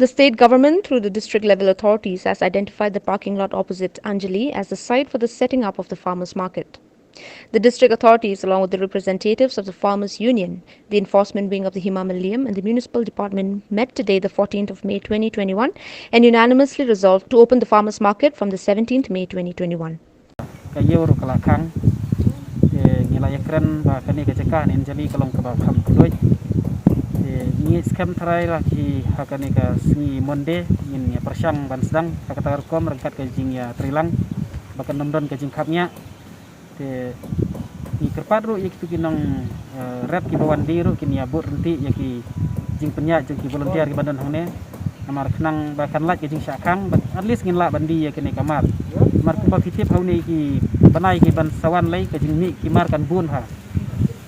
The state government, through the district level authorities, has identified the parking lot opposite Anjali as the site for the setting up of the farmers' market. The district authorities, along with the representatives of the Farmers Union, the enforcement wing of the Himalayan and the municipal department, met today, the 14th of May 2021, and unanimously resolved to open the farmers' market from the 17th May 2021. Ni skam terai lagi hakane ka singi monde min ya persang ban sedang hakatar kom rangkat ka jing ya trilang bakan nomdon ka jing kapnya te ni kerpat ru yek tu kinong rap ki bawan di ru kin ya bot renti ya ki jing penya jing ki volunteer ki badan hone amar kenang bakan laj ka jing syakang at least ngin la bandi ya kene kamar mar kumba fitip haune ki banai ki ban sawan lai ka jing mi ki mar kan bun ha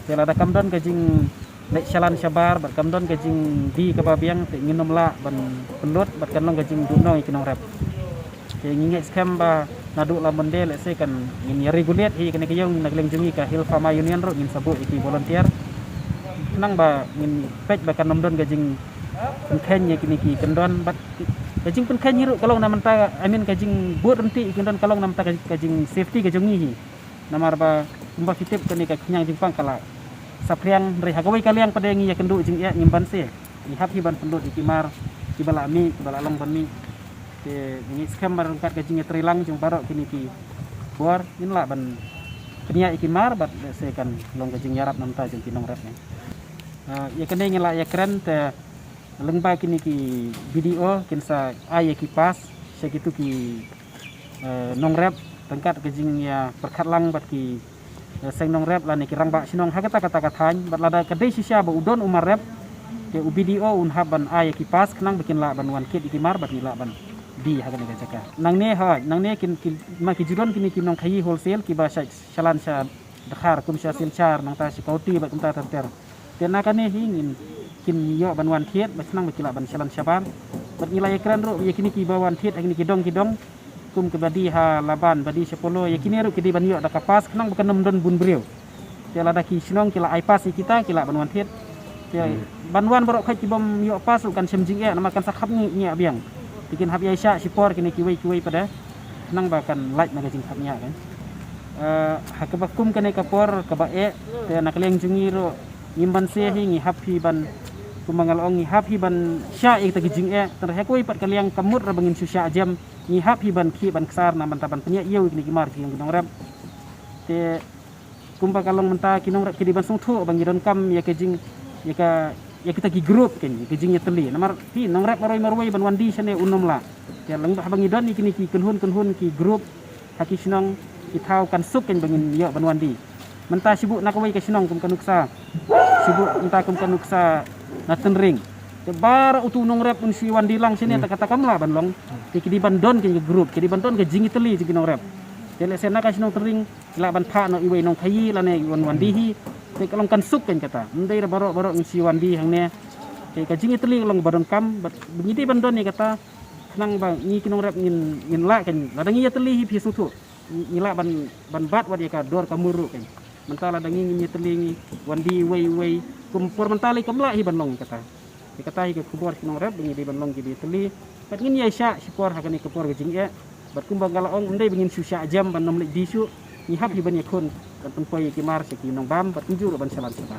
te la da kamdon ka jing lek shalan syabar bat kamdon gajing di kababiang te nginom la ban pendot bat kanong gajing dunoi kinong rap te nginget skam ba naduk la bende lek se kan ngin regulate hi kene kayong nagleng jungi ka Hill Farmer Union ro ngin sabut iki volunteer nang ba ngin pej ba kanom don gajing penken ye kini ki kendon bat gajing penken ro kalong namanta I mean gajing bot renti kendon kalong namanta gajing safety gajing hi namar ba kumba fitip kene ka knyang jingpang kala sapriang dari hagawai kaliang pada yang ia kendu jing ia ngimban se ihap hiban pendut ikimar kibala mi kibala long ban mi te ngi skam barangkat gajing trilang jung barok kini ki bor inla ban kenia ikimar bat se kan long gajing yarap namta jung kinong rap ya kene ngila ya keren te lengba kini ki video kinsa ay kipas se kitu ki nong rap tangkat gajing ya perkatlang bat ki seng nong rap la ni kirang ba sinong hakata kata katany bat lada kadai sisya ba udon umar rap ke ubidio un haban ay kipas kenang bikin la ban wan kit ikimar bat ni la ban di hagan ni jaka nang ne kin ma ki judon kini kinong khayi wholesale ki ba shalan sha dakhar kum sha silchar nang ta security bat kumta ter tena kane hingin kin yo ban wan kit bat senang bikin la ban shalan shaban bat nilai kran ro ye kini ki ba wan kit agni kidong kum ke badi ha laban badi sepolo ya kini ru kidi ban yo da kapas kenang bukan nomdon bun brio te la da ki Shillong kila ai pas kita kila banwan thiet te banwan borok khai ki bom yo pas kan semjing e nama kan sakhap ni abiang bikin hab Aisyah sipor kini kiwei pada kenang bahkan like magazine habnya kan ha ke bakum kene kapor ke ba e te nak leng jungi ro ngimban se hi happy ban kumangal ong happy ban sya ik tagi jing e ter hakoi pat kaliang kamut ra bangin susya jam ni happy ban ki ban ksar na bantaban penya yeu ni kimar ki nong rap te kumpa kalong menta kinong rap ki ban sung thu bang idon kam ya ke jing ya kita ki group ken ke jing ya teli namar pi nong rap maroi ban wandi sane unom la te lang bang idon ni kini ki kenhun ki group haki Shillong ki thau kan sup ken bangin yo ban wandi menta sibuk nakawai ke Shillong kum kanuksa sibuk menta kum kanuksa naten ring tebar utu nong rap un si wandi lang sini kata kamla ban long kidi bandon ke group kidi bandon ke jingi teli jing nong rap tele sena ka sinong tering la ban pha no iwe nong khayi la ne wandi hi te kalong kan suk ken kata ndai ra barok si wandi hang ne te ka jingi teli long badon kam bengidi bandon ni kata nang bang ni kinong rap ngin la ken la dangi teli hi pi sutu ni la ban bat wadi ka dor kamuru ken mentala dangi ni teli ni wandi wei kumpor mentali kamla hi ban long kata dikatai ke kubor kinong rap bengi di banlong gibi teli kat ngin ya sya sipor hakani kupor ke jing e bat kumbang galaong ndai bengin susya jam ban nomlik disu ni hab hi ban yakun kan tempoi ki mar se ki nong bam bat tunju ban salan sabar